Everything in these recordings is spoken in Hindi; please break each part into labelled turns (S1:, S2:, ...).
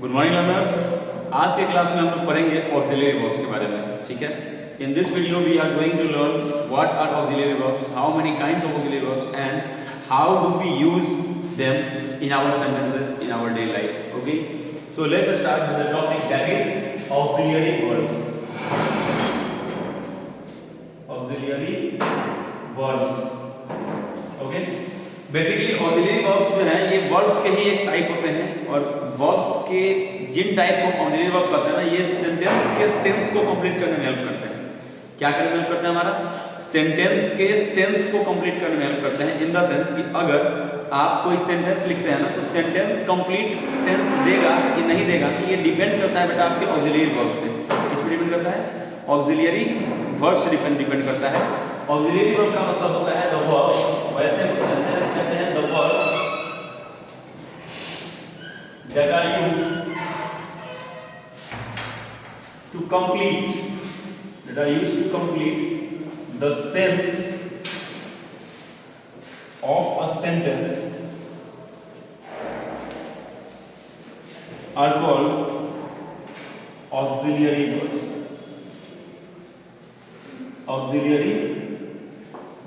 S1: Good morning learners. आज के क्लास में हम लोग पढ़ेंगे ऑक्सिलरी वर्ब्स के बारे में, ठीक है। In this video we are going to learn what are auxiliary verbs, how many kinds of auxiliary verbs and how do we use them in our sentences in our daily life. Okay, so let's start with the topic that is auxiliary verbs. Auxiliary verbs, okay. Basically auxiliary verbs जो है ये वर्ब्स के ही एक टाइप होते हैं और वर्ब्स के जिन टाइप को ऑक्सिलरी वर्ब कहते हैं ना, ये सेंटेंस के सेंस को कंप्लीट करने में हेल्प करते हैं। क्या करने में हेल्प करते हैं? हमारा सेंटेंस के सेंस को कंप्लीट करने में हेल्प करते हैं। इन द सेंस कि अगर आप कोई सेंटेंस लिखते हैं ना, तो सेंटेंस कंप्लीट सेंस देगा कि नहीं देगा, ये डिपेंड करता है बेटा आपके ऑक्सिलरी वर्ब पे। किस पे डिपेंड करता है? ऑक्सिलरी वर्ब से डिपेंड करता है। ऑक्सिलरी वर्ब का मतलब होता है द वर्ब, वैसे कहते हैं the verb that are used to complete the sense of a sentence are called auxiliary verbs. Auxiliary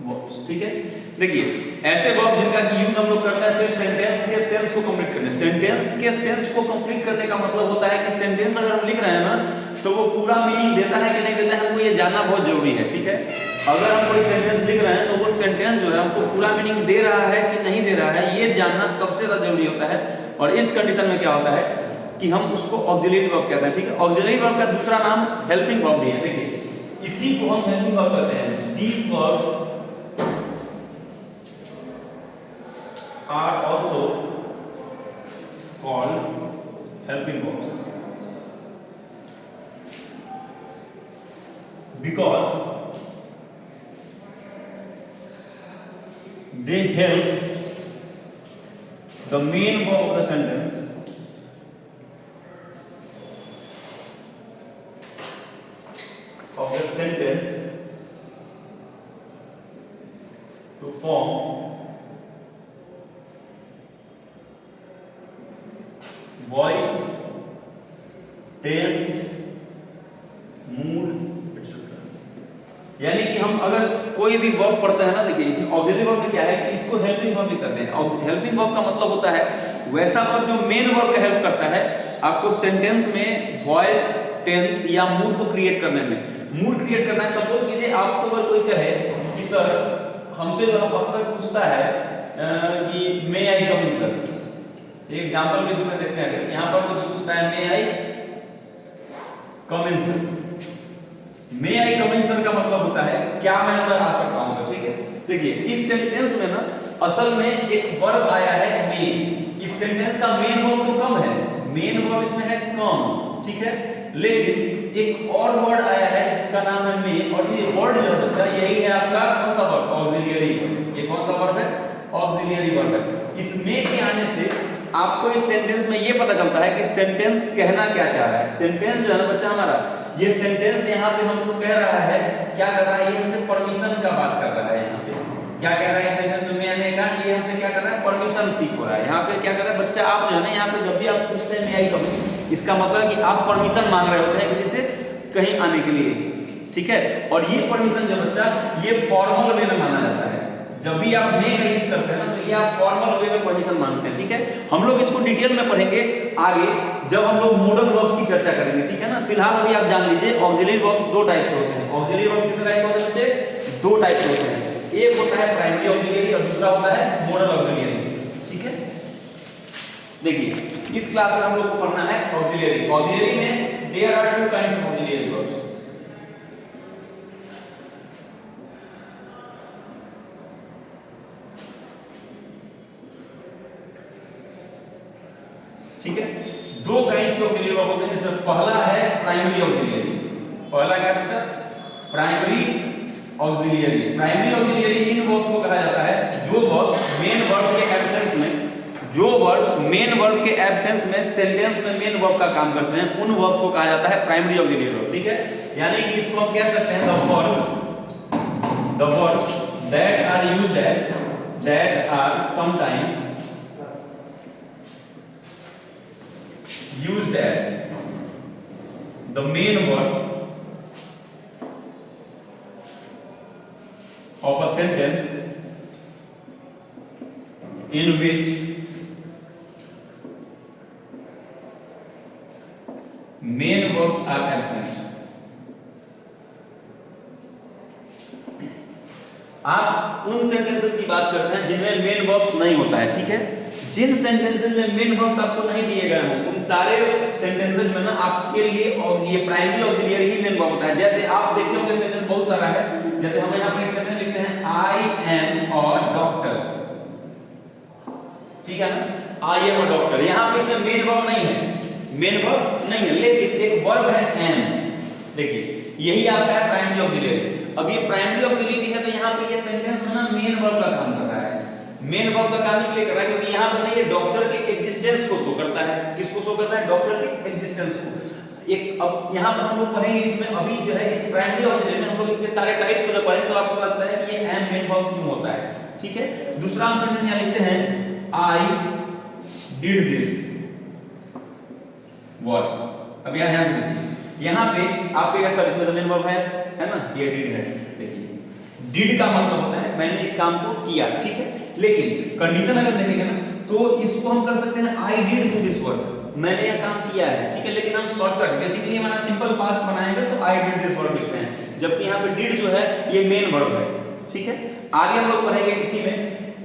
S1: verbs, ठीक है। देखिए ऐसे वर्ब जिनका यूज हम लोग करते हैं सिर्फ सेंटेंस के सेंस को कंप्लीट करने। सेंटेंस के सेंस को कंप्लीट करने का मतलब होता है कि सेंटेंस अगर हम लिख रहे हैं ना, तो वो पूरा मीनिंग देता है कि नहीं देता है, हमको ये जानना बहुत जरूरी है, ठीक है। अगर हम कोई सेंटेंस लिख रहे हैं तो वो सेंटेंस जो है हमको पूरा मीनिंग दे रहा है कि नहीं दे रहा है, ये जानना सबसे ज्यादा जरूरी होता है। और इस कंडीशन में क्या होता है कि हम उसको ऑक्सिलरी वर्ब कहते हैं, ठीक है। ऑक्सिलरी वर्ब का दूसरा नाम हेल्पिंग वर्ब भी है। देखिए इसी को हम हेल्पिंग वर्ब कहते हैं। These verbs are also called helping verbs because they help the main verb of the sentence to form voice, tense, mood etcetera. यानी कि हम अगर कोई भी वर्ब पढ़ते हैं ना, देखिए इसमें ऑक्सिलरी वर्ब में क्या है कि इसको हेल्पिंग वर्ब भी कहते हैं। हेल्पिंग वर्ब का मतलब होता है वैसा वर्ब जो मेन वर्ब का हेल्प करता है आपको सेंटेंस में वॉइस, टेंस या मूड को क्रिएट करने में। मूड क्रिएट करना है, सपोज कीजिए आपको अगर कोई कहे कि सर हमसे जो अक्सर पूछता है कि मे आई कम इन सर, एग्जाम्पल के रूप में देखते हैं। यहाँ पर तो पूछता है मे आई कम इन सर। मे आई कम इन सर का मतलब होता है क्या मैं अंदर आ सकता हूँ सर, ठीक है। देखिए इस सेंटेंस में ना असल में एक वर्ब आया है मे। इस सेंटेंस का मेन वर्ब तो कम है, मेन वर्ब इसमें है कम, ठीक है। लेकिन एक और वर्ड आया है जिसका नाम है मे, और ये वर्ड जो है बच्चा यही है आपका कौन सा वर्ब? ऑक्सिलरी। ये कौन सा वर्ब है? ऑक्सिलरी वर्ब है। इस मे के आने से आपको इस सेंटेंस में ये पता चलता है कि सेंटेंस कहना क्या चाह रहा है। सेंटेंस जो है बच्चा हमारा, ये सेंटेंस यहाँ पे हमको कह रहा है, क्या कर रहा है? ये हमसे परमिशन का बात कर रहा है। यहाँ पे क्या कह रहा है सेंटेंस में? मैंने कहा ये हमसे क्या कर रहा है? परमिशन सीख हो रहा है। यहाँ पे क्या कर रहा है बच्चा? आप जो है ना यहाँ पे जब भी आप पूछते हैं मे आई कम इन, इसका मतलब कि आप परमिशन मांग रहे होते हैं किसी से कहीं आने के लिए, ठीक है। और ये परमिशन जो बच्चा ये फॉर्मल वे में माना जाता है। जब भी आप मे का यूज करते हैं ना, तो ये आप फॉर्मल वे में परमिशन मांगते हैं, ठीक है। हम लोग इसको डिटेल में पढ़ेंगे आगे जब हम लोग मॉडल वर्ब्स की चर्चा करेंगे, ठीक है ना। फिलहाल अभी आप जान लीजिए ऑक्सिलरी वर्ब्स दो टाइप के होते हैं। ऑक्सिलरी वर्ब कितने टाइप के होते हैं बच्चे? दो टाइप के होते हैं। एक होता है प्राइमरी ऑक्सिलरी और दूसरा होता है मॉडल ऑक्सिलरी, ठीक है। देखिए इस क्लास में हम लोग को पढ़ना है ऑक्सिलरी। ऑक्सिलरी में there are two kinds of auxiliary verbs, ठीक है। दो काइंड्स के ऑक्सिलरी वर्ब होते हैं, जिसमें पहला है प्राइमरी ऑक्सिलरी। पहला क्या बच्चा? Primary auxiliary. प्राइमरी ऑक्सिलरी इन वर्ब्स को कहा जाता है जो वर्ब्स मेन वर्ब के एब्सेंस में, जो वर्ब्स मेन वर्ब के एब्सेंस में सेंटेंस में मेन वर्ब का काम करते हैं, उन वर्ब्स को कहा जाता है प्राइमरी ऑक्सिलरी वर्ब, ठीक है। यानी कि इसको हम कह सकते हैं the verbs that are used as, that are sometimes used as the main verb of a sentence in which main verbs are absent. आप उन सेंटेंसेस की बात करते हैं जिनमें मेन वर्ब्स नहीं होता है, ठीक है। जिन सेंटेंसेस में मेन वर्ब्स आपको नहीं दिए गए हों उन सारे सेंटेंसेस में ना आपके लिए और ये प्राइमरी ऑक्सिलियरी ही मेन वर्ब होता है। जैसे आप देखते होंगे सेंटेंस बहुत सारा है, जैसे हम यहाँ पर एक सेंटेंस लिखते हैं आई एम अ डॉक्टर, ठीक है ना, आई एम अ डॉक्टर। यहाँ पे इसमें मेन वर्ब नहीं है, मेन वर्ब नहीं है, लेकिन एक वर्ब है एम। देखिए यही आपका है प्राइमरी ऑक्सिलियरी। अब ये प्राइमरी ऑक्सिलियरी है तो यहाँ पे ये सेंटेंस में ना मेन वर्ब का काम कर रहा है। मेन वर्ब का काम इसलिए कर रहा है क्योंकि यहाँ पे ना ये डॉक्टर के एग्जिस्टेंस को शो करता है। किसको शो करता है? डॉक्टर के एग्जिस्टेंस को। एक अब यहाँ पर हम लोग पढ़ेंगे इसमें, अभी जो है इस प्राइमरी ऑक्सिलियरी में हम लोग इसके सारे टाइप्स को जब पढ़ेंगे तो आपको पता चलता है कि ये एम मेन वर्ब क्यों होता है, ठीक है। दूसरा हम सेंटेंस यहाँ लिखते हैं आई डिड दिस वर्क। अब यहाँ से देखिए, यहाँ पे आपके क्या सर इसमें मेन वर्ब है ना, ये डिड है। देखिए डिड का मतलब होता है मैंने इस काम को किया, ठीक है। लेकिन कंडीशन अगर देखेंगे ना तो इसको हम कर सकते हैं I did do this work, मैंने यह काम किया है, ठीक है। लेकिन हम शॉर्टकट बेसिकली हमारा सिंपल पास्ट बनाएंगे तो आई डिड दिस वर्क लिखते हैं, जबकि यहाँ पे डिड जो है ये मेन वर्ब है, ठीक है। आगे हम लोग पढ़ेंगे इसी में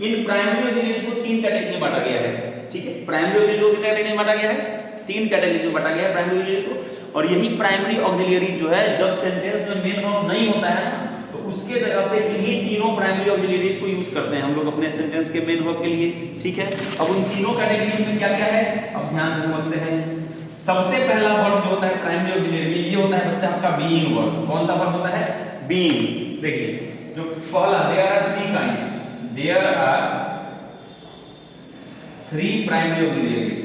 S1: इन प्राइमरी ऑक्सिलियरीज को तीन कैटेगरी में बांटा गया है, ठीक है। प्राइमरी ऑक्सिलियरी को किस कैटेगरी में बांटा गया है? तीन कैटेगरी में बांटा गया है प्राइमरी ऑक्सिलियरी को। और यही प्राइमरी ऑक्सिलियरी जो है जब सेंटेंस में मेन वर्ब नहीं होता है ना तो उसके जगह पे इन्हीं तीनों प्राइमरी ऑक्सिलियरीज को यूज करते हैं हम लोग अपने सेंटेंस के मेन वर्ब के लिए, ठीक है। अब उन तीनों कैटेगरीज में क्या क्या है अब ध्यान से समझते हैं। सबसे पहला वर्ब जो होता है प्राइमरी ऑक्सिलियरी में ये होता है बच्चा आपका बीइंग वर्ब। कौन सा वर्ब होता है? बीइंग। देखिए जो पहला there are three kinds, there are three primary auxiliaries.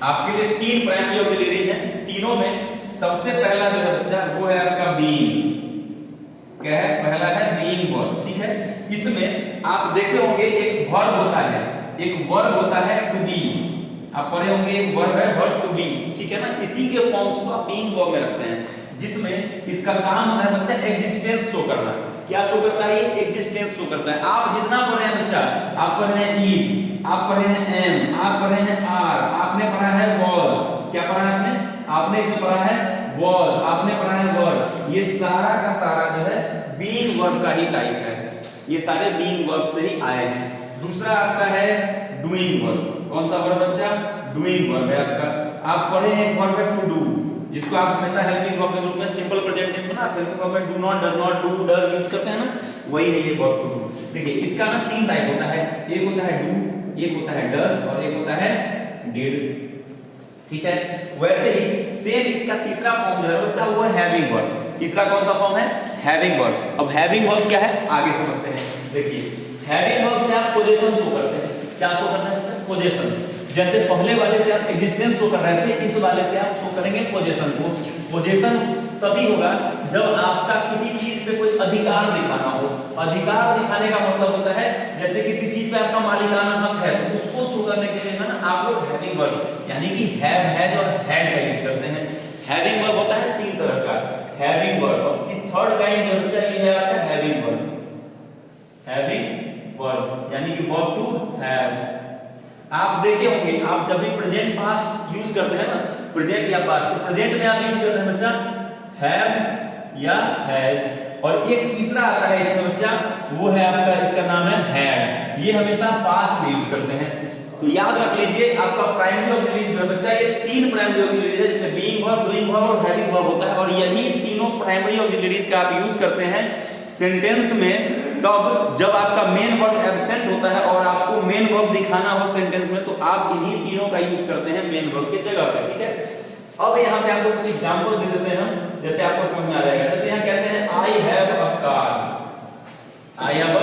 S1: आपके लिए तीन प्राइमरी ऑक्सिलियरीज हैं, तीनों में सबसे पहला जो है बच्चा वो है आपका बीइंग। क्या है? पहला है बीइंग वर्ब, ठीक है। इसमें आप देखे होंगे एक वर्ब होता है, एक वर्ब होता है टू बी। आप पढ़े होंगे एक वर्ब है वर्ब टू बी, ठीक है ना। इसी के फॉर्म्स को आप बीइंग वर्ब में रखते हैं, जिसमें इसका काम होता है बच्चा एग्जिस्टेंस शो करना। क्या शो करता है? ये एग्जिस्टेंस शो करता है। आप जितना पढ़े हैं बच्चा, आप पढ़े हैं इज, आप पढ़े हैं एम, आप पढ़े हैं आर, आपने पढ़ा है वॉज। क्या पढ़ा है आपने? आपने इसमें पढ़ा है वॉज, आपने पढ़ा है वर। ये सारा का सारा जो है बीइंग वर्ब का ही टाइप है, ये सारे बीइंग वर्ब से ही आए हैं। दूसरा आपका है डूइंग वर्ब। कौन सा वर्ब बच्चा? डूइंग वर्ब है आपका। आप पढ़े हैं एक वर्ब है टू डू, जिसको आप हमेशा हेल्पिंग वर्ब के रूप में सिंपल प्रेजेंट टेंस में ना हेल्पिंग वर्ब में do not, does not, do, does use करते हैं ना, वही है ये वर्ब टू डू। देखिए इसका ना तीन टाइप होता है, एक होता है डू, एक होता है डज और एक होता है डिड, ठीक है। वैसे ही सेम इसका तीसरा फॉर्म जो है बच्चा वो है हैविंग वर्ब। तीसरा कौन सा फॉर्म है? Having verb. अब हैविंग वर्ब क्या है आगे समझते हैं। देखिए हैविंग वर्ब से आप पोजीशन शो करते हैं। क्या शो करते हैं बच्चा? पोजीशन। जैसे पहले वाले से आप एग्जिस्टेंस शो कर रहे थे, इस वाले से आप शो करेंगे पोजीशन को। पोजीशन तभी होगा जब आपका किसी चीज पे कोई अधिकार दिखाना हो। अधिकार दिखाने का मतलब होता है जैसे किसी चीज पे आपका मालिकाना हक है तो उसको शो करने के लिए ना आप लोग हैविंग वर्ब यानी कि हैव, हैज और हैड का यूज करते हैं। हैविंग वर्ब होता है तीन तरह का, हैविंग वर्ब। की थर्ड काइंड जो बच्चा ये है आपका हैविंग वर्ब। हैविंग वर्ब यानी कि वर्ब टू हैव। आप देखे होंगे आप जब भी प्रेजेंट पास्ट यूज करते हैं ना, प्रेजेंट या पास्ट, तो प्रेजेंट में आप यूज करते हैं बच्चा हैव या हैज। और एक तीसरा आता है इसमें बच्चा, वो है आपका, इसका नाम है हैड। ये हमेशा पास्ट में यूज करते हैं। तो याद रख लीजिए आपका प्राइमरी ऑक्सिलियरी जो है बच्चा ये तीन प्राइमरी ऑक्सिलियरीज है, जिसमें बीइंग वर्ब, डूइंग वर्ब और हैविंग वर्ब होता है। और यही तीनों प्राइमरी ऑक्सिलियरीज का आप यूज करते हैं सेंटेंस में तब जब आपका मेन वर्ब एब्सेंट होता है और आपको मेन वर्ब दिखाना हो सेंटेंस में, तो आप इन्हीं तीनों का यूज करते हैं मेन वर्ब की जगह पे, ठीक है। अब यहाँ पे आपको कुछ एग्जांपल दे देते हैं हम, जैसे आपको समझ में आ जाएगा। जैसे यहाँ कहते हैं I have a car, I have a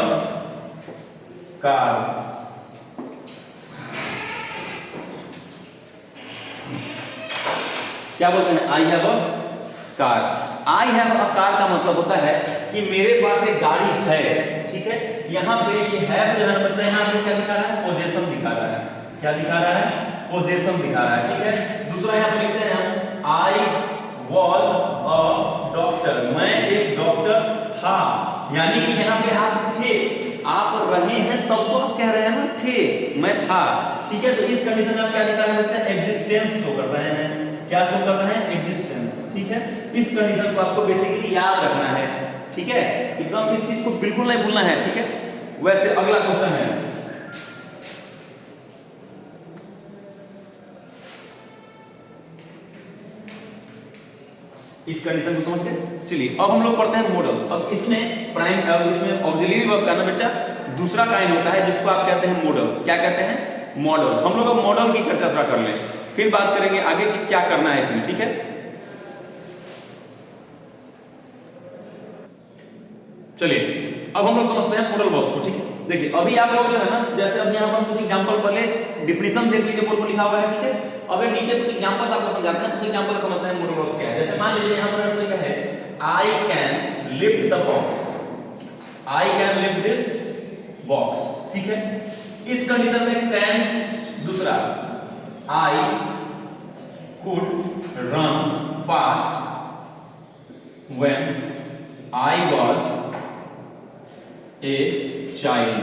S1: car. क्या बोलते हैं? I have a car. I have a car का मतलब होता है कि मेरे पास एक गाड़ी है, ठीक है। यहाँ पे ये हैव जो है ना बच्चा, यहाँ पे क्या दिखा रहा है, पोजेशन दिखा रहा है। क्या दिखा रहा है, पोजेशन दिखा रहा है, ठीक है। दूसरा यहाँ पे लिखते हैं आई वॉज अ डॉक्टर, मैं एक डॉक्टर था, यानी कि यहाँ पे आप थे, आप रहे हैं तब तो आप कह रहे हैं ना थे, मैं था, ठीक है। तो इस कंडीशन में आप क्या दिखा रहे हैं बच्चा, एग्जिस्टेंस शो कर रहे हैं। क्या शो कर रहे हैं, एग्जिस्टेंस, ठीक है। इस कंडीशन को आपको बेसिकली याद रखना है, ठीक है, एकदम इस चीज को बिल्कुल नहीं भूलना है, ठीक है। वैसे अगला क्वेश्चन है, इस कंडीशन को समझ गए। चलिए अब हम लोग पढ़ते हैं मॉडल्स। अब इसमें प्राइम, इसमें ऑक्सिलरी वर्ब का ना बच्चा दूसरा काइंड होता है जिसको आप कहते हैं मॉडल्स। क्या कहते हैं, मॉडल्स। हम लोग अब मॉडल की चर्चा थोड़ा कर लें, फिर बात करेंगे आगे कि क्या करना है इसमें, ठीक है। चलिए अब हम लोग समझते हैं मॉडल वर्ब्स को, ठीक है। देखिए अभी आप लोग जो है ना, जैसे अब यहाँ पर कुछ एग्जांपल, पहले डिफिनेशन देख लीजिए, बोर्ड पर लिखा हुआ है, ठीक है। अब नीचे कुछ एग्जांपल्स आपको समझाते हैं, कुछ एग्जांपल समझते हैं मॉडल वर्ब्स क्या है। जैसे मान लीजिए यहाँ पर क्या है, I can lift the box, I can lift this box, ठीक है। इस कंडीशन में कैन दूसरा, I could run fast when I was a child,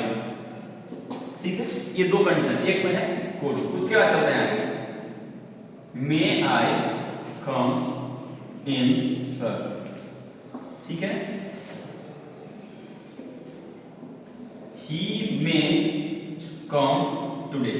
S1: ठीक है। ये दो कंडीशन, एक में है कुड, उसके बाद चलते हैं आगे, मे आई कम इन सर, ठीक है। ही मे कम टुडे।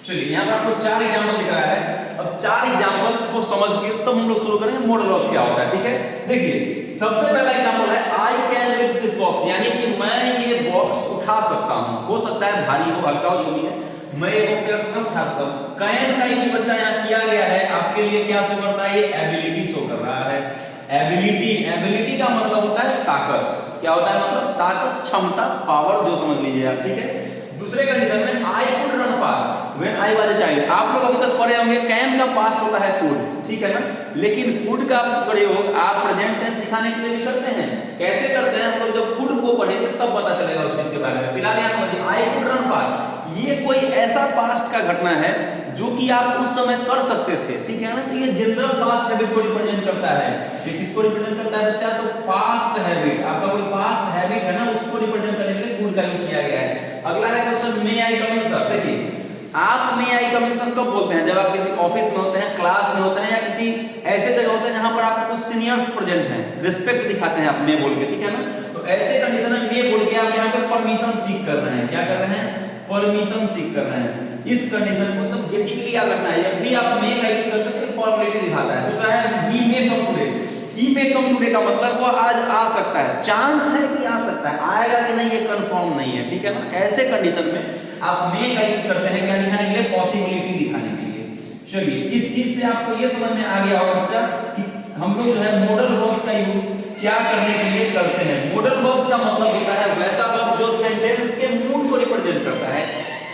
S1: चलिए यहाँ पर आपको 4 एग्जाम्पल दिख रहा है। अब 4 एग्जाम्पल्स को समझ के तब हम लोग शुरू करेंगे मॉडल वर्ब्स क्या होता है, ठीक है। देखिए सबसे पहला एग्जाम्पल है I can lift this box, यानी कि मैं ये बॉक्स उठा सकता हूं, हो सकता है भारी हो, हल्का हो, जो भी है, मैं ये बॉक्स क्या सकता हूं, उठा सकता हूं। कैन का यूज बच्चा यहाँ किया गया है, आपके लिए क्या शो करता है, ये एबिलिटी शो कर रहा है। एबिलिटी, एबिलिटी का मतलब होता है ताकत। क्या होता है मतलब, ताकत, क्षमता, पावर, जो समझ लीजिए आप, ठीक है। दूसरे कंडीशन में I could run fast when I was a child. आप लोग अभी तक पढ़े होंगे कैन का पास्ट होता है कुड, ठीक है ना, लेकिन कुड का प्रयोग आप प्रेजेंट टेंस दिखाने के लिए भी करते हैं। कैसे करते हैं, हम लोग जब कुड को पढ़ेंगे तब पता चलेगा उस चीज के बारे में। फिलहाल यहाँ समझिए आई कुड रन फास्ट, ये कोई ऐसा पास्ट का घटना है जो कि आप उस समय कर सकते थे, ठीक है ना। तो ये जनरल पास्ट हैबिट को रिप्रेजेंट करता है। ये किसको रिप्रेजेंट करता है बच्चा, तो पास्ट हैबिट, आपका कोई पास्ट हैबिट है ना, उसको रिप्रेजेंट करने के लिए कुड का यूज किया गया है। अगला है क्वेश्चन, मे आई कम इन सर। देखिए आप मे आई कम इन सर कब बोलते हैं, जब आप किसी ऑफिस में होते हैं, क्लास में होते हैं, या किसी ऐसे जगह होते हैं जहां पर आपके कुछ सीनियर्स प्रेजेंट हैं, रिस्पेक्ट दिखाते हैं आप मे बोल के, ठीक है ना। तो ऐसे कंडीशन में मे बोल के आप यहाँ पर परमिशन सीख कर रहे हैं। क्या कर रहे हैं, परमिशन सीख कर रहे हैं। इस कंडीशन को मतलब बेसिकली याद रखना है, जब भी आप मे का यूज करते हैं तो फॉर्मेलिटी दिखाता है। दूसरा है ही मे कम टुडे। ही मे कम टुडे का मतलब वो आज आ सकता है, चांस है कि आ सकता है, आएगा कि नहीं ये कंफर्म नहीं है, ठीक है ना। ऐसे कंडीशन में आप मे का यूज करते हैं, क्या दिखाने के लिए, पॉसिबिलिटी दिखाने के लिए। चलिए इस चीज से आपको ये समझ में आ गया होगा बच्चा कि हम लोग जो है मॉडल वर्ब्स का यूज क्या करने के लिए करते हैं। मॉडल वर्ब्स का मतलब होता है वैसा वर्ब जो सेंटेंस के मूड को रिप्रेजेंट करता है।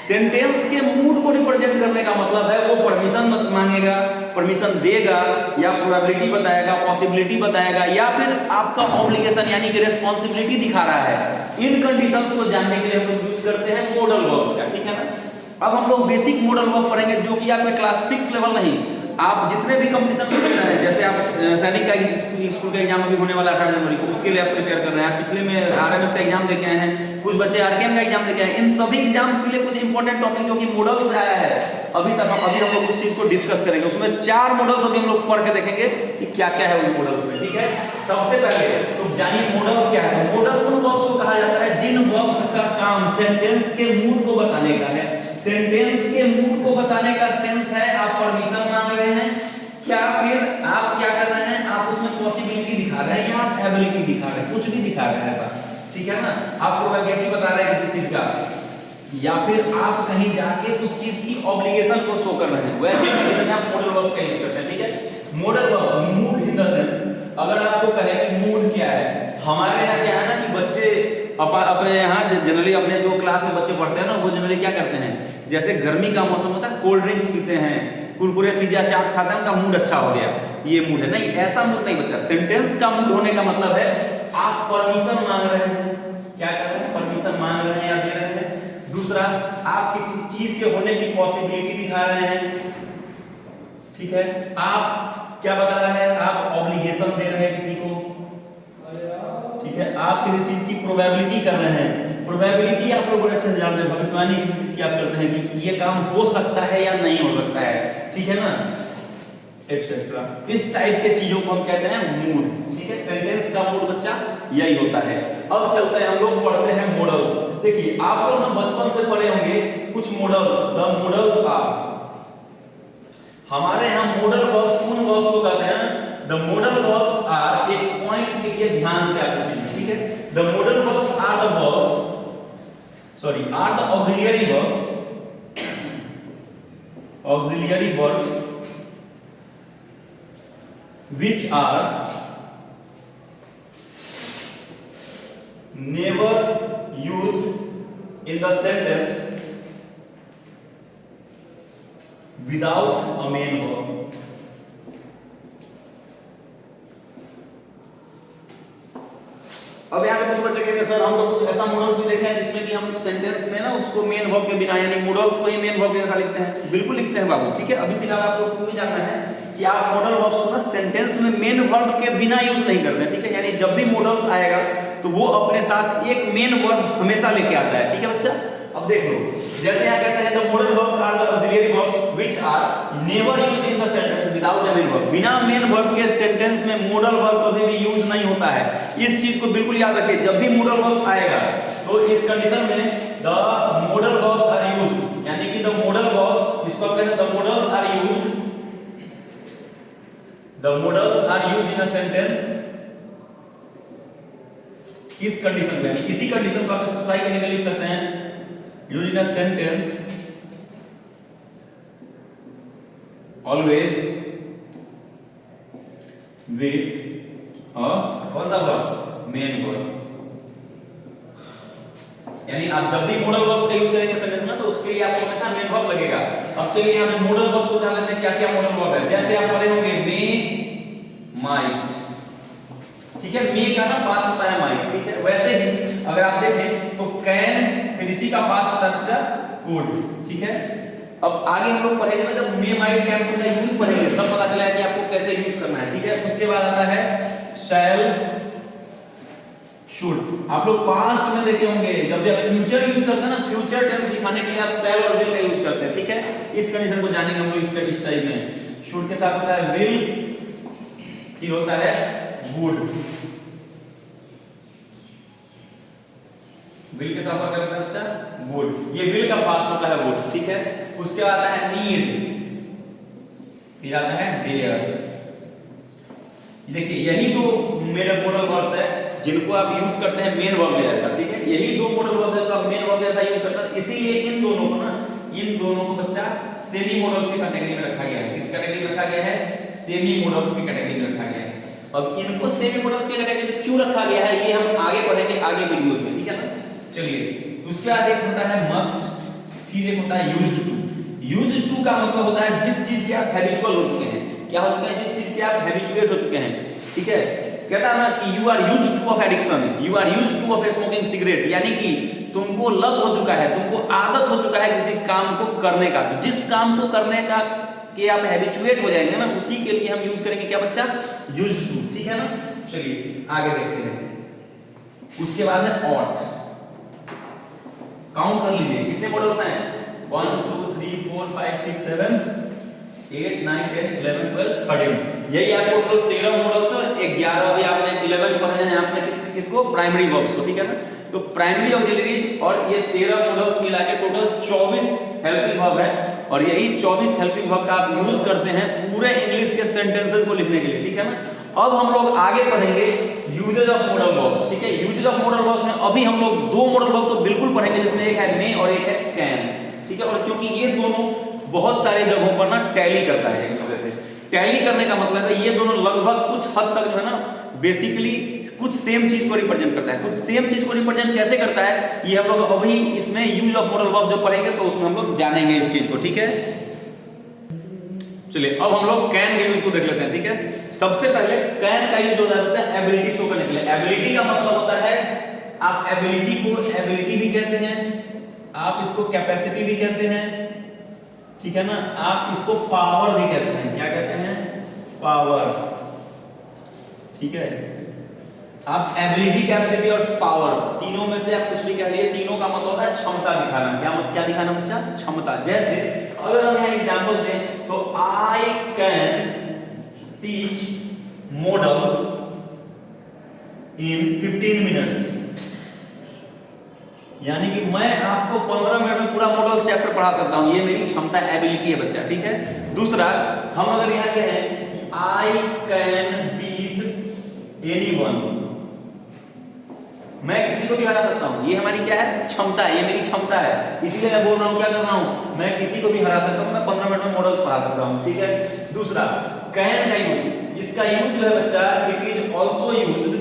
S1: सेंटेंस के मूड को रिप्रेजेंट करने का मतलब है वो परमिशन मांगेगा, परमिशन देगा, या प्रोबेबिलिटी बताएगा, पॉसिबिलिटी बताएगा, या फिर आपका ऑब्लिगेशन यानी कि रिस्पांसिबिलिटी दिखा रहा है। इन कंडीशंस को जानने के लिए हम लोग यूज करते हैं मॉडल वर्ब्स का, ठीक है ना। अब हम लोग बेसिक मॉडल वर्ब पढ़ेंगे जो कि आपके क्लास 6 लेवल नहीं, आप जितने भी कंपटीशन में रहे हैं, जैसे आप सैनिक का स्कूल का एग्जाम अभी होने वाला है 18 जनवरी को, उसके लिए आप प्रिपेयर कर रहे हैं। पिछले में आरएमएस का एग्जाम देके आए हैं, कुछ बच्चे आरकेएम का एग्जाम देके आए हैं। इन सभी एग्जाम्स के लिए कुछ इंपॉर्टेंट टॉपिक जो कि मॉडल्स आया है अभी तक, अभी हम लोग उस चीज को डिस्कस करेंगे। उसमें 4 मॉडल्स अभी हम लोग पढ़ के देखेंगे कि क्या क्या है उन मॉडल्स में, ठीक है। सबसे पहले तो जानिए मॉडल्स क्या है। मॉडल उन वर्ब्स को कहा जाता है जिन वर्ब्स का काम सेंटेंस के मूड को बताने का है। सेंटेंस के मूड को बताने का सेंस है आप परमिशन मांग रहे हैं, क्या फिर आप क्या कर रहे हैं, आप उसमें पॉसिबिलिटी दिखा रहे हैं, या आप एबिलिटी दिखा रहे हैं, कुछ भी दिखा रहे हैं ऐसा, ठीक है ना। आप प्रोबेबिलिटी बता रहे हैं किसी चीज का, या फिर आप कहीं जाके उस चीज की ऑब्लिगेशन को शो कर रहे हैं। वैसे कंडीशन में आप मॉडल वर्ब्स का यूज करते हैं, ठीक है। Modal verbs, mood in the sense, अगर आपको कहे कि मूड क्या है, हमारे यहाँ क्या है ना कि बच्चे अपने यहाँ जनरली अपने जो क्लास में बच्चे पढ़ते हैं ना, वो जनरली क्या करते हैं, जैसे गर्मी का मौसम होता है कोल्ड ड्रिंक्स पीते हैं, कुरकुरे पिज्जा चाट खाते हैं, उनका मूड अच्छा हो गया, ये मूड है। नहीं, ऐसा मूड नहीं बच्चा। सेंटेंस का मूड होने का मतलब है आप परमिशन मांग रहे हैं, क्या कर रहे हैं, परमिशन मांग रहे हैं या दे रहे हैं। दूसरा, आप किसी चीज के होने की पॉसिबिलिटी दिखा रहे हैं, ठीक है। आप क्या बता रहे हैं, आप ऑब्लिगेशन दे रहे हैं किसी को, ठीक है। आप किसी चीज की प्रोबेबिलिटी कर रहे हैं। प्रोबेबिलिटी आप लोग अच्छे से जानते हैं, भविष्यवाणी किसी चीज की आप करते हैं कि ये काम हो सकता है या नहीं हो सकता है, ठीक है ना, एटसेट्रा। इस टाइप के चीजों को हम कहते हैं मूड, ठीक है। सेंटेंस का मूड बच्चा यही होता है। अब चलते हैं, हम लोग पढ़ते हैं मॉडल्स। देखिए आप लोग ना बचपन से पढ़े होंगे कुछ मॉडल्स, द मॉडल्स आर। हमारे यहाँ मॉडल वर्ब्स उन वर्ब्स को कहते हैं, द मॉडल वर्ब्स आर, एक पॉइंट लिखिए ध्यान से आप इस चीज में, ठीक है। The modal verbs are the verbs, sorry, are the auxiliary verbs, auxiliary verbs which are never used in the sentence without a main verb. अब यहाँ पे कुछ बच्चे कहेंगे सर हम तो कुछ ऐसा मॉडल्स भी देखे हैं जिसमें कि हम सेंटेंस में ना उसको मेन वर्ब के बिना, यानी मॉडल्स को ही मेन वर्ब के जैसा लिखते हैं। बिल्कुल लिखते हैं बाबू, ठीक है। अभी फिलहाल आप लोग को भी जानना है कि आप मॉडल वर्ब्स को ना सेंटेंस में मेन वर्ब के बिना यूज नहीं करते हैं, ठीक है। यानी जब भी मॉडल्स आएगा तो वो अपने साथ एक मेन वर्ब हमेशा लेके आता है, ठीक है बच्चा। अब देख लो, जैसे यहाँ कहते हैं the modal verbs are the auxiliary verbs which are never used in the sentence without a main verb. बिना मेन वर्ब के सेंटेंस में मॉडल वर्ब कभी भी यूज नहीं होता है। इस चीज को बिल्कुल याद रखिए, जब भी मॉडल वर्ब्स आएगा तो इस कंडीशन में the modal verbs are used, यानी कि द मॉडल वर्ब्स, इसको आप कहते हैं the modals are used, the modals are used in a sentence. इस कंडीशन में, यानी इसी कंडीशन को आप स्पेसिफाई करने के लिए लिख सकते हैं, used in a sentence always with a कौन सा वर्ब, मेन वर्ब। यानी आप जब भी मॉडल वर्ब्स का यूज करेंगे सेंटेंस में तो उसके लिए आपको हमेशा मेन वर्ब लगेगा। अब चलिए यहाँ पे मॉडल वर्ब्स को जान लेते हैं क्या क्या मॉडल वर्ब है। जैसे आप पढ़े होंगे मे, माइट, ठीक है। मे का ना पास्ट होता है माइट, ठीक है। वैसे ही अगर आप देखें तो कैन, फिर इसी का पास्ट होता है बच्चा कुड, ठीक है। अब आगे हम लोग पढ़ेंगे ना, जब मे, माइट, कैन का यूज पढ़ेंगे तब पता चलेगा कि आपको कैसे यूज करना है, ठीक है। उसके बाद आता है शैल, शुड। आप लोग पास्ट में देखे होंगे जब भी आप फ्यूचर यूज करते हैं ना, फ्यूचर टेंस दिखाने के लिए आप शैल और विल का यूज करते हैं, ठीक है। इस कंडीशन को जानेंगे हम लोग इस टाइप में। शुड के साथ होता है विल, फिर होता है वुड, विल के साथ क्या होता है बच्चा, वुड। ये विल का पास्ट होता है वुड, ठीक है। उसके बाद आता है नीड, फिर आता है डेयर। देखिए यही दो मॉडल वर्ब्स है जिनको आप यूज करते हैं मेन वर्ब जैसा, ठीक है। यही दो मॉडल वर्ब्स है जो आप मेन वर्ब जैसा यूज करते हैं। इसीलिए इन दोनों को ना, इन दोनों को बच्चा सेमी मॉडल्स की कैटेगरी में रखा गया है। किस कैटेगरी में रखा गया है, सेमी मॉडल्स की कैटेगरी में रखा गया है। अब इनको सेमी मॉडल्स की कैटेगरी में क्यों रखा गया है ये हम आगे पढ़ेंगे, आगे वीडियो में, ठीक है ना। चलिए उसके बाद एक होता है मस्ट, फिर एक होता है यूज्ड टू। यूज्ड टू का मतलब होता है जिस चीज के आप हैबिचुअल हो चुके हैं, क्या हो चुके हैं, जिस चीज के आप हैबिचुएट हो चुके हैं, ठीक है। कहता है ना कि you are used to of addiction, you are used to of smoking cigarette, यानी कि तुमको लत हो चुका है, तुमको आदत हो चुका है किसी काम को करने का। जिस काम को करने का कि आप हैबिचुएट हो जाएंगे ना, उसी के लिए हम यूज करेंगे क्या बच्चा, यूज्ड टू, ठीक है ना। चलिए आगे देखते हैं। उसके बाद है ऑट। काउंट कर लीजिए कितने मॉडल्स हैं, 1 2 3 4 5 6 7 8 9 10 11 12 13। यही आपको टोटल 13 मॉडल्स और 11 अभी आपने 11 पढ़े हैं आपने किसको, प्राइमरी वर्ब्स को, ठीक है ना। तो प्राइमरी ऑक्सिलरीज और ये 13 मॉडल्स मिला के टोटल 24 हेल्पिंग वर्ब है। और यही 24 हेल्पिंग वर्ब का आप यूज करते हैं पूरे इंग्लिश के सेंटेंसेस को लिखने के लिए, ठीक है ना। अब हम लोग आगे पढ़ेंगे यूजेज ऑफ मॉडल वर्ब्स, ठीक है। यूजेज ऑफ मॉडल वर्ब्स में अभी हम लोग दो मॉडल वर्ब तो बिल्कुल पढ़ेंगे, जिसमें एक है मे और एक है कैन, ठीक है। और क्योंकि ये दोनों बहुत सारे जगहों पर ना टैली करता है एक दूसरे से। टैली करने का मतलब है ये दोनों लगभग कुछ हद तक जो है ना बेसिकली कुछ सेम चीज को रिप्रेजेंट करता है। कुछ सेम चीज को रिप्रेजेंट कैसे करता है ये हम लोग अभी इसमें यूज ऑफ मॉडल वर्ब जो पढ़ेंगे तो उसमें हम लोग जानेंगे इस चीज को, ठीक है। चलिए अब हम लोग कैन के यूज को देख लेते हैं, ठीक है। सबसे पहले कैन का यूज होता है बच्चा एबिलिटी शो करने के लिए। एबिलिटी का मतलब होता है, आप एबिलिटी को एबिलिटी भी कहते हैं, आप इसको कैपेसिटी भी कहते हैं, ठीक है ना, आप इसको पावर भी कहते हैं। क्या कहते हैं? पावर, ठीक है। आप एबिलिटी, कैपेसिटी और पावर तीनों में से आप कुछ भी कह लिए, तीनों का मतलब होता है क्षमता दिखाना। क्या दिखाना बच्चा? क्षमता। जैसे अगर हम यहाँ एग्जांपल दें तो I can teach models in 15 minutes, यानी कि मैं आपको 15 मिनट में पूरा मॉडल चैप्टर पढ़ा सकता हूं। ये मेरी क्षमता, एबिलिटी है बच्चा, ठीक है। दूसरा, हम अगर यहाँ कहें आई कैन बीट एनीवन, मैं किसी को भी हरा सकता हूं, ये हमारी क्या है? क्षमता है, ये मेरी क्षमता है। इसीलिए मैं बोल रहा हूं, क्या कर रहा हूं, मैं किसी को भी हरा सकता हूं, मैं 15 मिनट में मॉडल्स पढ़ा सकता हूं, ठीक है। दूसरा, कैन का यूज, इसका यूज जो है बच्चा, it is also used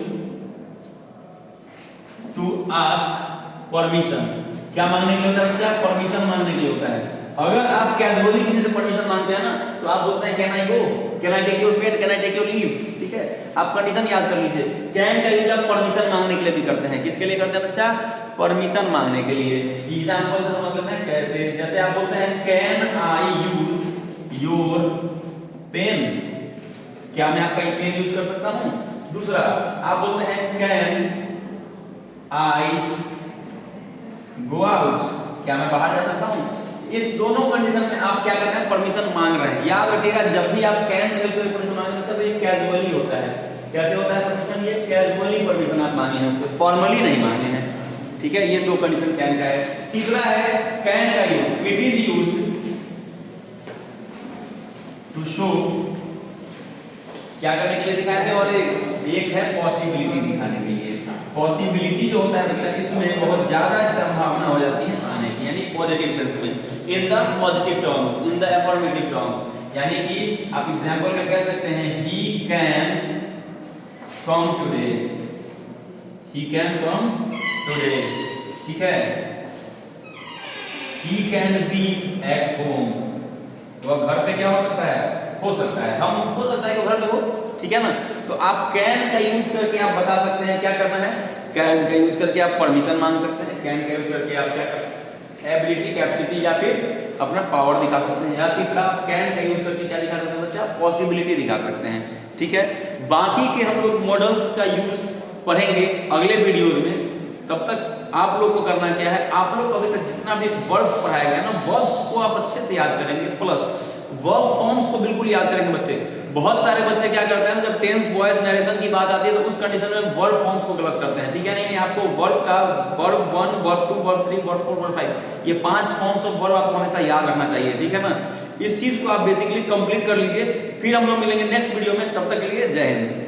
S1: to ask permission. क्या मांगने के लिए होता है बच्चा? परमिशन मांगने के लिए होता है। अगर आप कैजुअली किसी से परमिशन मांगते हैं ना, तो आप बोलते हैं can I go, can I take your pet, can I take your leave, ठीक है। आप कंडीशन याद कर लीजिए। कैन का यूज आप परमिशन मांगने के लिए भी करते हैं। किसके लिए करते हैं बच्चा? परमिशन मांगने के लिए। एग्जांपल से समझ लेते हैं कैसे। जैसे आप बोलते हैं can I use your pen, क्या मैं आपका पेन यूज कर सकता हूं? दूसरा, आप बोलते हैं कैन आई गो आउट, क्या मैं बाहर जा सकता हूं? इस दोनों कंडीशन में आप क्या कर रहे हैं? परमिशन मांग रहे हैं। याद रखिएगा, जब भी आप कैन का यूज करके परमिशन मांग रहे हैं तो ये कैजुअली होता है। कैसे होता है परमिशन? ये कैजुअली परमिशन आप मांगे हैं, उससे फॉर्मली नहीं मांगे हैं, ठीक है। ये दो कंडीशन कैन का है। तीसरा है कैन का use, it is used to show, क्या करने के लिए दिखाए थे, और एक है पॉसिबिलिटी दिखाने के लिए। पॉसिबिलिटी जो होता है बच्चा, इसमें बहुत ज्यादा संभावना हो जाती है आने की, यानी पॉजिटिव सेंस में, in the positive terms, in the affirmative terms, यानी कि आप एग्जांपल में कह सकते हैं he can come today, he can come today, ठीक है। He can be at home, तो घर पे क्या हो सकता है? हो सकता है, हम हो सकता है कि घर पे हो, ठीक है ना। तो आप कैन का यूज करके आप बता सकते हैं क्या करना है। कैन का यूज करके आप परमिशन मांग सकते हैं, कैन का यूज करके आप क्या कर, एबिलिटी, कैपेसिटी या फिर अपना पावर दिखा सकते हैं। या तीसरा, कैन का यूज करके क्या दिखा सकते हैं बच्चा? पॉसिबिलिटी दिखा सकते हैं, ठीक है। बाकी के हम लोग मॉडल्स का यूज पढ़ेंगे अगले वीडियोज में। तब तक आप लोग को करना क्या है, आप लोग अभी तक जितना भी वर्ब्स पढ़ाया गया ना, वर्ब्स को आप अच्छे से याद करेंगे, प्लस वर्ब फॉर्म्स को बिल्कुल याद करेंगे बच्चे। बहुत सारे बच्चे क्या करते हैं ना, जब टेंस वॉइस नरेशन की बात आती है तो उस कंडीशन में वर्ब फॉर्म्स को गलत करते हैं, ठीक है। नहीं, आपको वर्ब का verb 1, verb 2, verb 3, verb 4, verb 5, ये 5 फॉर्म्स ऑफ वर्ब आपको हमेशा याद रखना चाहिए, ठीक है ना। इस चीज को आप बेसिकली कंप्लीट कर लीजिए। फिर हम लोग मिलेंगे नेक्स्ट वीडियो में, तब तक के लिए जय हिंद।